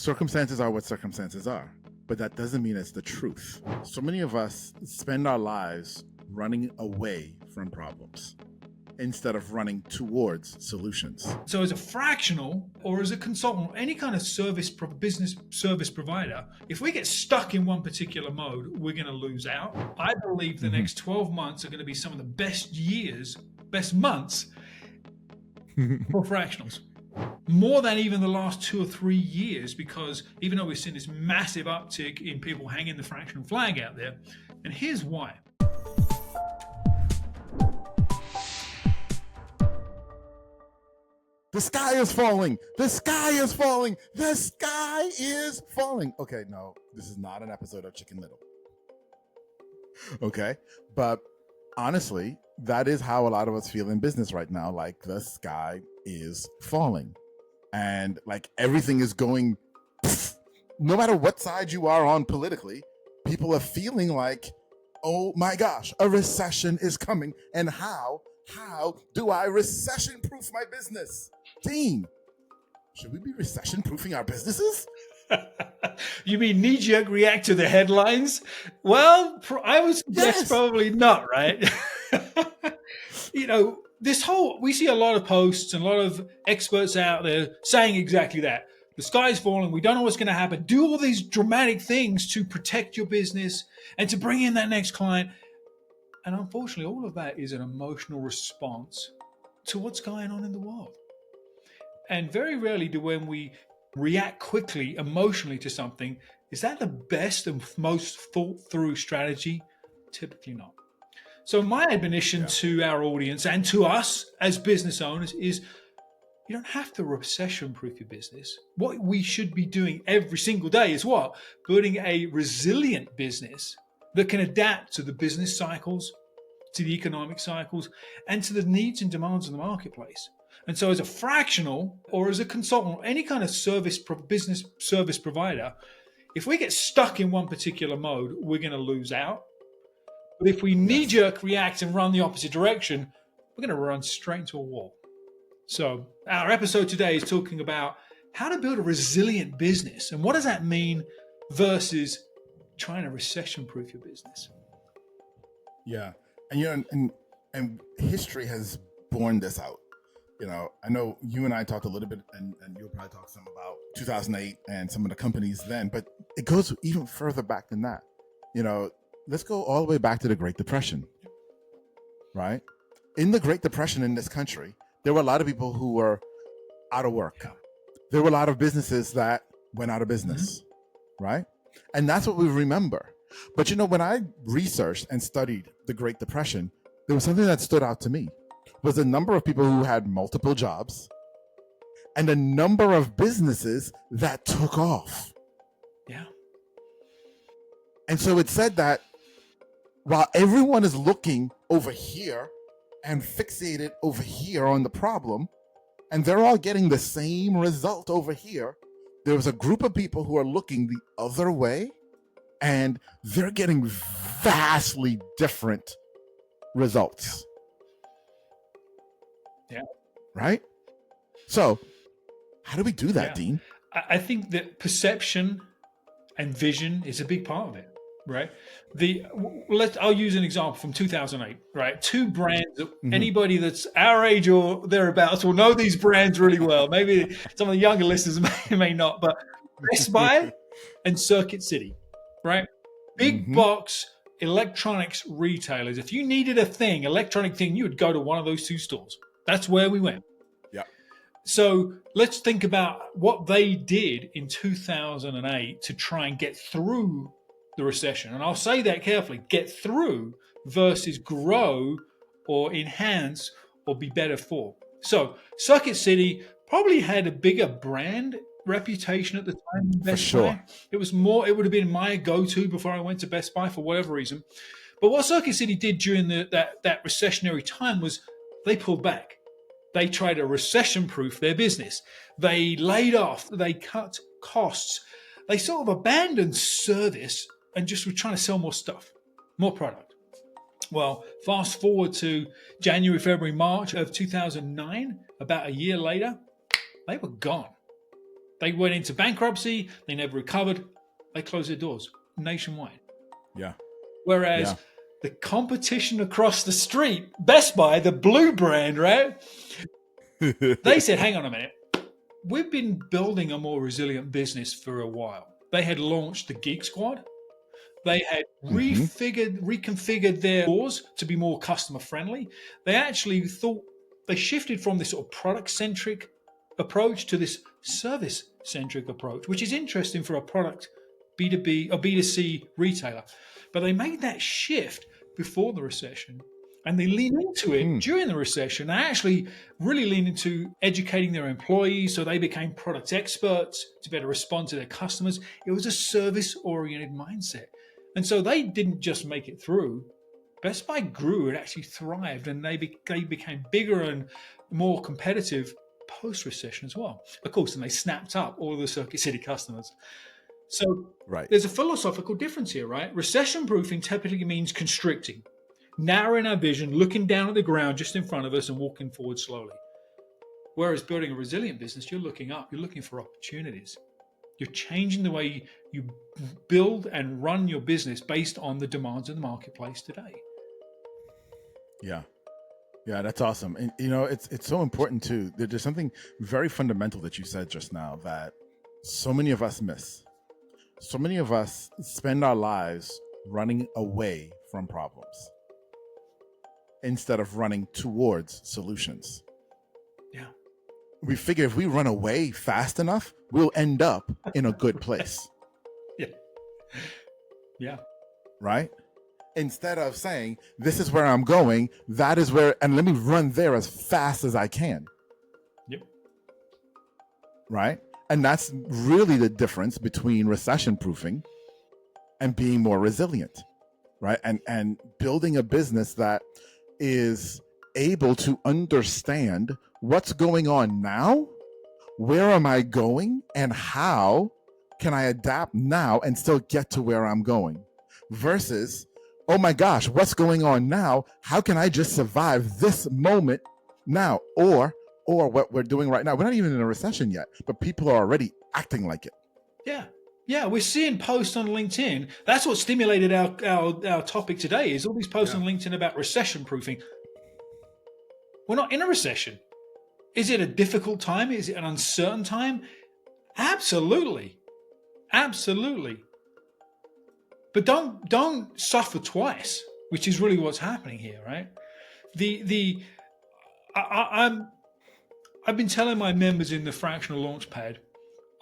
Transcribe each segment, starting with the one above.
circumstances are what circumstances are, but that doesn't mean it's the truth. So many of us spend our lives running away from problems instead of running towards solutions. So as a fractional or as a consultant, any kind of business service provider, if we get stuck in one particular mode, we're going to lose out. I believe the next 12 months are going to be some of the best months for fractionals. More than even the last 2 or 3 years, because even though we've seen this massive uptick in people hanging the fractional flag out there, and here's why. The sky is falling. The sky is falling. The sky is falling. Okay, no, this is not an episode of Chicken Little. Okay, but honestly, that is how a lot of us feel in business right now. Like the sky is falling. And like everything is going, no matter what side you are on politically, people are feeling like, oh my gosh, a recession is coming. And how do I recession-proof my business? Dean, should we be recession-proofing our businesses? You mean knee-jerk react to the headlines? Well, I would suggest probably not, right? We see a lot of posts and a lot of experts out there saying exactly that. The sky's falling. We don't know what's going to happen. Do all these dramatic things to protect your business and to bring in that next client. And unfortunately, all of that is an emotional response to what's going on in the world. And very rarely when we react quickly emotionally to something, is that the best and most thought through strategy? Typically not. So my admonition to our audience and to us as business owners is you don't have to recession-proof your business. What we should be doing every single day is what? Building a resilient business that can adapt to the business cycles, to the economic cycles, and to the needs and demands of the marketplace. And so as a fractional or as a consultant, any kind of business service provider, if we get stuck in one particular mode, we're going to lose out. But if we knee-jerk react and run the opposite direction, we're going to run straight into a wall. So our episode today is talking about how to build a resilient business. And what does that mean versus trying to recession-proof your business? Yeah. And and history has borne this out. I know you and I talked a little bit, and you'll probably talk some about 2008 and some of the companies then, but it goes even further back than that. Let's go all the way back to the Great Depression, right? In the Great Depression in this country, there were a lot of people who were out of work. There were a lot of businesses that went out of business, right? And that's what we remember. But when I researched and studied the Great Depression, there was something that stood out to me. Was the number of people who had multiple jobs and the number of businesses that took off. Yeah. And so it said that while everyone is looking over here and fixated over here on the problem, and they're all getting the same result over here, there was a group of people who are looking the other way, and they're getting vastly different results. Yeah. Right? So how do we do that, Dean? I think that perception and vision is a big part of it, right? I'll use an example from 2008, right? Two brands, anybody that's our age or thereabouts will know these brands really well. Maybe some of the younger listeners may not, but Best Buy and Circuit City, right? Big box electronics retailers. If you needed electronic thing, you would go to one of those two stores. That's where we went. Yeah. So let's think about what they did in 2008 to try and get through the recession. And I'll say that carefully, get through versus grow or enhance or be better for. So Circuit City probably had a bigger brand reputation at the time than Best Buy. It would have been my go-to before I went to Best Buy for whatever reason. But what Circuit City did during that recessionary time was they pulled back. They tried to recession-proof their business. They laid off. They cut costs. They sort of abandoned service and just were trying to sell more stuff, more product. Well, fast forward to January, February, March of 2009, about a year later, they were gone. They went into bankruptcy. They never recovered. They closed their doors nationwide. Yeah. Whereas the competition across the street, Best Buy, the blue brand, right? They said, hang on a minute. We've been building a more resilient business for a while. They had launched the Geek Squad. They had reconfigured their stores to be more customer friendly. They actually thought they shifted from this sort of product centric approach to this service centric approach, which is interesting for a product B2B or B2C retailer. But they made that shift before the recession and they leaned into it during the recession. They actually really leaned into educating their employees so they became product experts to better respond to their customers. It was a service oriented mindset. And so they didn't just make it through. Best Buy grew, it actually thrived, and they became bigger and more competitive post-recession as well. Of course, and they snapped up all of the Circuit City customers. So there's a philosophical difference here, right? Recession-proofing typically means constricting, narrowing our vision, looking down at the ground just in front of us and walking forward slowly. Whereas building a resilient business, you're looking up, you're looking for opportunities. You're changing the way you build and run your business based on the demands of the marketplace today. Yeah. Yeah, that's awesome. And it's so important too. There's something very fundamental that you said just now that so many of us miss. So many of us spend our lives running away from problems instead of running towards solutions. Yeah. We figure if we run away fast enough, we'll end up in a good place. Yeah. Right? Instead of saying, this is where I'm going, that is where, and let me run there as fast as I can. Yep. Right? And that's really the difference between recession proofing and being more resilient. Right? And building a business that is able to understand what's going on now, where am I going, and how can I adapt now and still get to where I'm going, versus, oh my gosh, what's going on now? How can I just survive this moment now? Or what we're doing right now. We're not even in a recession yet, but people are already acting like it. Yeah. Yeah, we're seeing posts on LinkedIn. That's what stimulated our topic today, is all these posts on LinkedIn about recession proofing. We're not in a recession. Is it a difficult time? Is it an uncertain time? Absolutely. Absolutely. But don't suffer twice, which is really what's happening here, right? I've been telling my members in the Fractional Launchpad,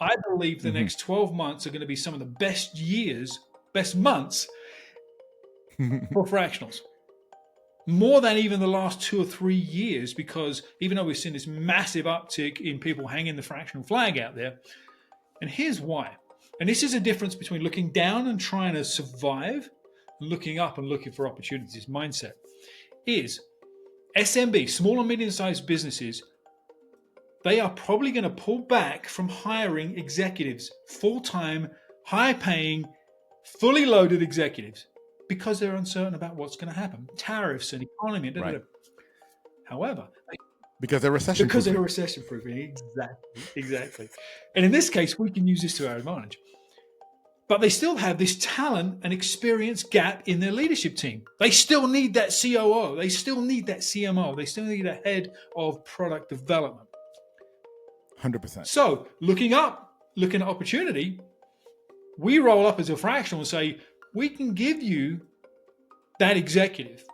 I believe the next 12 months are going to be some of the best months for fractionals. More than even the last 2 or 3 years, because even though we've seen this massive uptick in people hanging the fractional flag out there, and here's why. And this is a difference between looking down and trying to survive and looking up and looking for opportunities mindset. Is SMB, small and medium-sized businesses, they are probably going to pull back from hiring executives, full-time, high-paying, fully loaded executives, because they're uncertain about what's going to happen. Tariffs and economy. Right. However, because they're recession-proofing. Because they're recession-proofing. Exactly. And in this case, we can use this to our advantage. But they still have this talent and experience gap in their leadership team. They still need that COO. They still need that CMO. They still need a head of product development. 100%. So looking at opportunity, we roll up as a fractional and say, we can give you that executive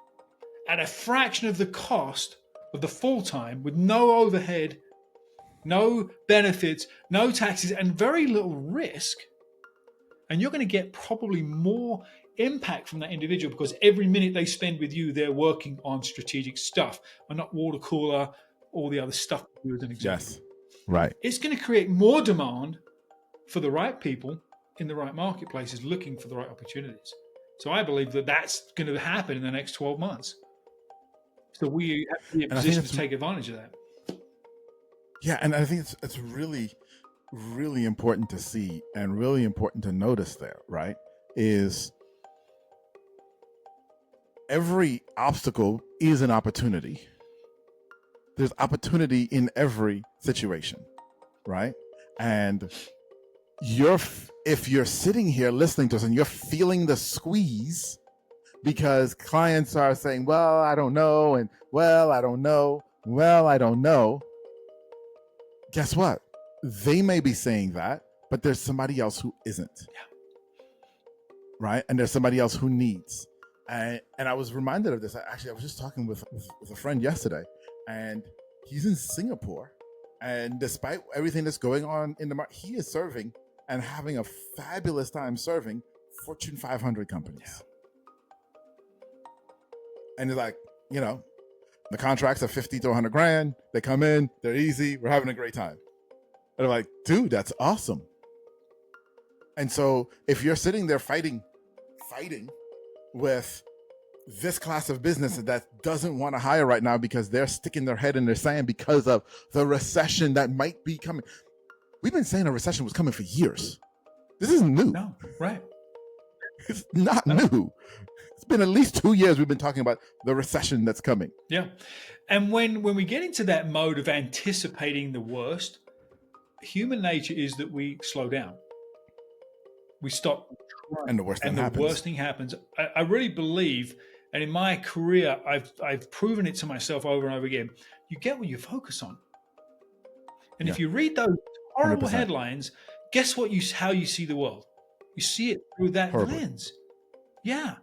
at a fraction of the cost of the full-time, with no overhead, no benefits, no taxes, and very little risk. And you're going to get probably more impact from that individual, because every minute they spend with you, they're working on strategic stuff and not water cooler, all the other stuff you do as an executive. Yes, right. It's going to create more demand for the right people in the right marketplaces looking for the right opportunities. So I believe that that's going to happen in the next 12 months. So we have to be in a position to take advantage of that. Yeah, and I think it's really, really important to see and really important to notice there, right? Is every obstacle is an opportunity. There's opportunity in every situation, right? And if you're sitting here listening to us and you're feeling the squeeze because clients are saying, well, I don't know, and well, I don't know, well, I don't know, guess what? They may be saying that, but there's somebody else who isn't. Right? And there's somebody else who needs. And I was reminded of this. Actually, I was just talking with a friend yesterday, and he's in Singapore. And despite everything that's going on in the market, he is serving and having a fabulous time serving Fortune 500 companies. And it's like, the contracts are 50 to 100 grand. They come in, they're easy. We're having a great time. And I'm like, dude, that's awesome. And so if you're sitting there fighting with this class of business that doesn't want to hire right now because they're sticking their head in the sand because of the recession that might be coming. We've been saying a recession was coming for years. This isn't new. No, right. It's not new. It's been at least 2 years we've been talking about the recession that's coming. Yeah. And when we get into that mode of anticipating the worst, human nature is that we slow down. We stop. And the worst thing happens. I really believe, and in my career, I've proven it to myself over and over again, you get what you focus on. And if you read those horrible 100%. Headlines, guess what? How you see the world. You see it through that lens. Yeah.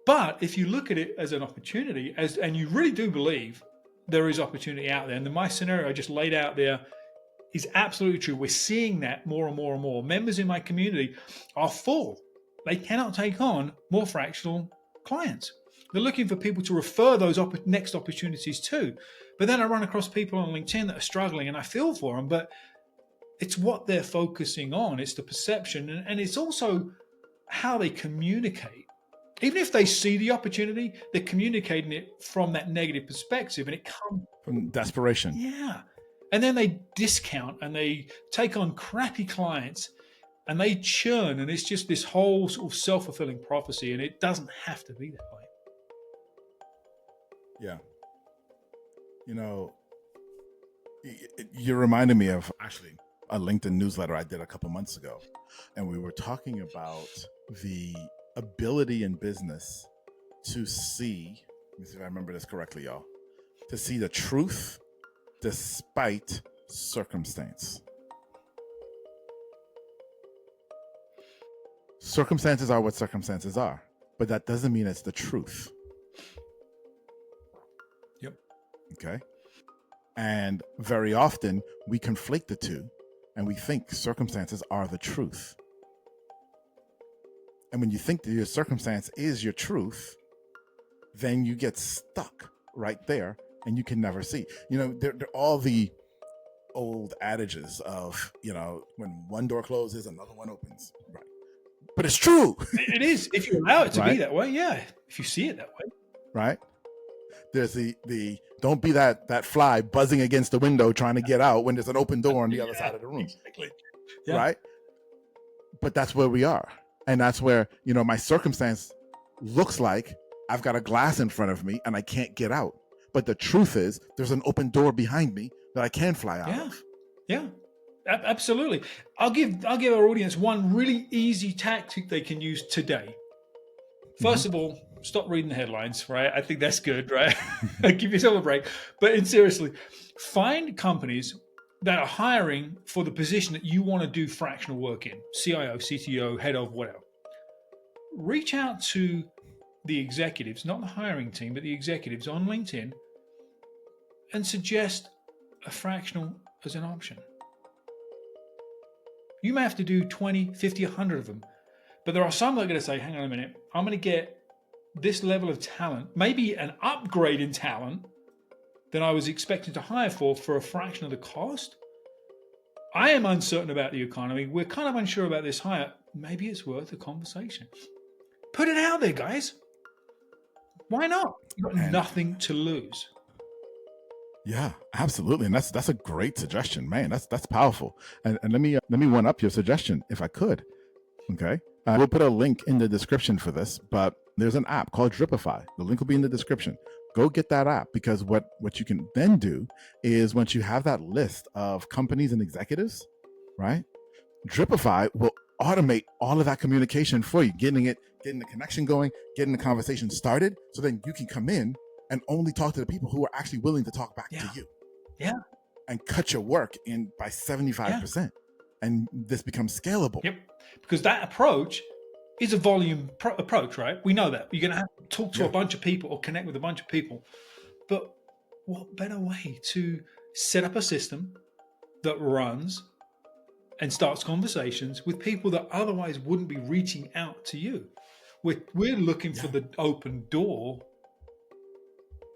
But if you look at it as an opportunity, and you really do believe there is opportunity out there, and my scenario I just laid out there is absolutely true. We're seeing that more and more and more. Members in my community are full. They cannot take on more fractional clients. They're looking for people to refer those next opportunities to. But then I run across people on LinkedIn that are struggling, and I feel for them, but it's what they're focusing on. It's the perception, and it's also how they communicate. Even if they see the opportunity, they're communicating it from that negative perspective, and it comes from desperation. Yeah. And then they discount and they take on crappy clients and they churn, and it's just this whole sort of self-fulfilling prophecy, and it doesn't have to be that way. Yeah. You reminded me of actually a LinkedIn newsletter I did a couple months ago, and we were talking about the ability in business to see, let me see if I remember this correctly, y'all, to see the truth despite circumstance. Circumstances are what circumstances are, but that doesn't mean it's the truth. Yep. Okay. And very often we conflate the two and we think circumstances are the truth. And when you think that your circumstance is your truth, then you get stuck right there and you can never see. They're all the old adages of, when one door closes, another one opens. Right. But it's true. It is. If you allow it to be that way, yeah. If you see it that way. Right. There's the don't be that fly buzzing against the window trying to get out when there's an open door on the other side of the room. Exactly. Yeah. Right. But that's where we are. And that's where, my circumstance looks like I've got a glass in front of me and I can't get out. But the truth is there's an open door behind me that I can fly out of. Yeah. Absolutely. I'll give our audience one really easy tactic they can use today. First of all, stop reading the headlines, right? I think that's good, right? Give yourself a break. But seriously, find companies that are hiring for the position that you want to do fractional work in, CIO, CTO, head of, whatever. Reach out to the executives, not the hiring team, but the executives on LinkedIn, and suggest a fractional as an option. You may have to do 20, 50, 100 of them, but there are some that are going to say, hang on a minute, I'm going to get this level of talent, maybe an upgrade in talent than I was expecting to hire for a fraction of the cost. I am uncertain about the economy. We're kind of unsure about this hire. Maybe it's worth a conversation. Put it out there, guys. Why not? You've got nothing to lose. Yeah, absolutely. And that's a great suggestion, man. That's powerful. And let me one up your suggestion if I could. Okay. We'll put a link in the description for this, but there's an app called Dripify. The link will be in the description. Go get that app, because what you can then do is once you have that list of companies and executives, you can then go and you can say, okay, right? Dripify will automate all of that communication for you, getting the connection going, getting the conversation started, so then you can come in and only talk to the people who are actually willing to talk back to you. Yeah. And cut your work in by 75%. And this becomes scalable. Yep. Because that approach is a volume approach, right? We know that. You're going to have to talk to a bunch of people or connect with a bunch of people. But what better way to set up a system that runs and starts conversations with people that otherwise wouldn't be reaching out to you? We're looking for the open door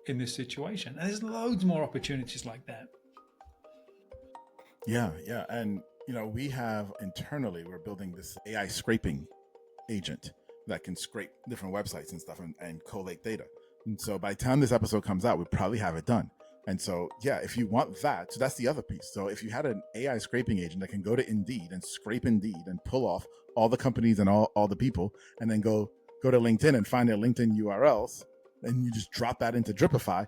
in this situation. And there's loads more opportunities like that. Yeah. And, we have internally, we're building this AI scraping agent that can scrape different websites and stuff and collate data. And so by the time this episode comes out, we probably have it done. And so, if you want that, so that's the other piece. So if you had an AI scraping agent that can go to Indeed and scrape Indeed and pull off all the companies and all the people, and then go to LinkedIn and find their LinkedIn URLs, and you just drop that into Dripify,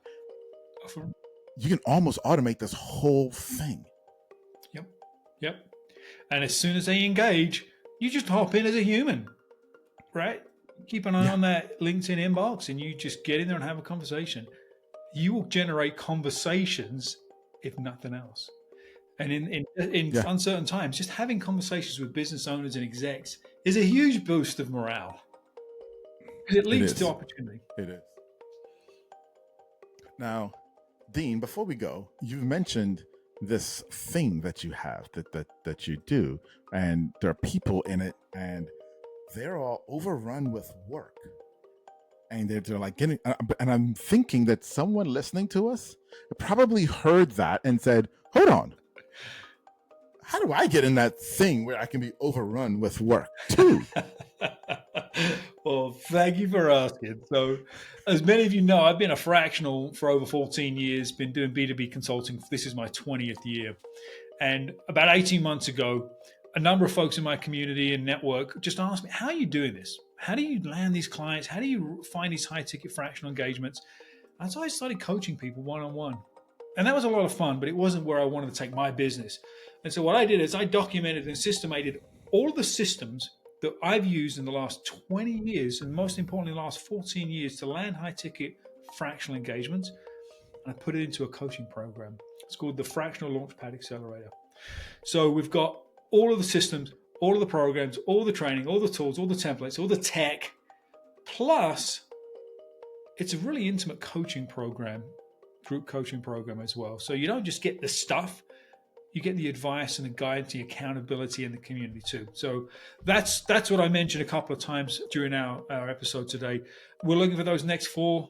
you can almost automate this whole thing. Yep. And as soon as they engage, you just hop in as a human, right? Keep an eye on that LinkedIn inbox and you just get in there and have a conversation. You will generate conversations, if nothing else. And in uncertain times, just having conversations with business owners and execs is a huge boost of morale. It leads to opportunity. It is. Now, Dean, before we go, you've mentioned this thing that you have that you do, and there are people in it, and they're all overrun with work, and they're like getting, and I'm thinking that someone listening to us probably heard that and said, hold on, how do I get in that thing where I can be overrun with work too? Well, thank you for asking. So, as many of you know, I've been a fractional for over 14 years, been doing B2B consulting. This is my 20th year. And about 18 months ago, a number of folks in my community and network just asked me, how are you doing this? How do you land these clients? How do you find these high ticket fractional engagements? And so I started coaching people one-on-one. And that was a lot of fun, but it wasn't where I wanted to take my business. And so what I did is I documented and systemated all the systems that I've used in the last 20 years, and most importantly, the last 14 years, to land high-ticket fractional engagements, and I put it into a coaching program. It's called the Fractional Launchpad Accelerator. So we've got all of the systems, all of the programs, all the training, all the tools, all the templates, all the tech, plus it's a really intimate coaching program, group coaching program as well. So you don't just get the stuff, you get the advice and the guidance, the accountability, and the community too. So that's what I mentioned a couple of times during our episode today. We're looking for those next 4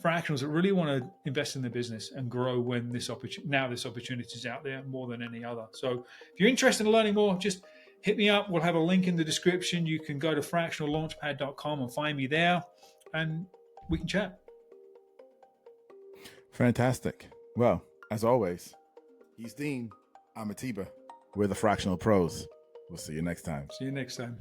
fractionals that really want to invest in their business and grow when this opportunity is out there more than any other. So if you're interested in learning more, just hit me up. We'll have a link in the description. You can go to fractionallaunchpad.com and find me there, and we can chat. Fantastic. Well, as always, he's Dean. I'm Atiba. We're the Fractional Pros. We'll see you next time. See you next time.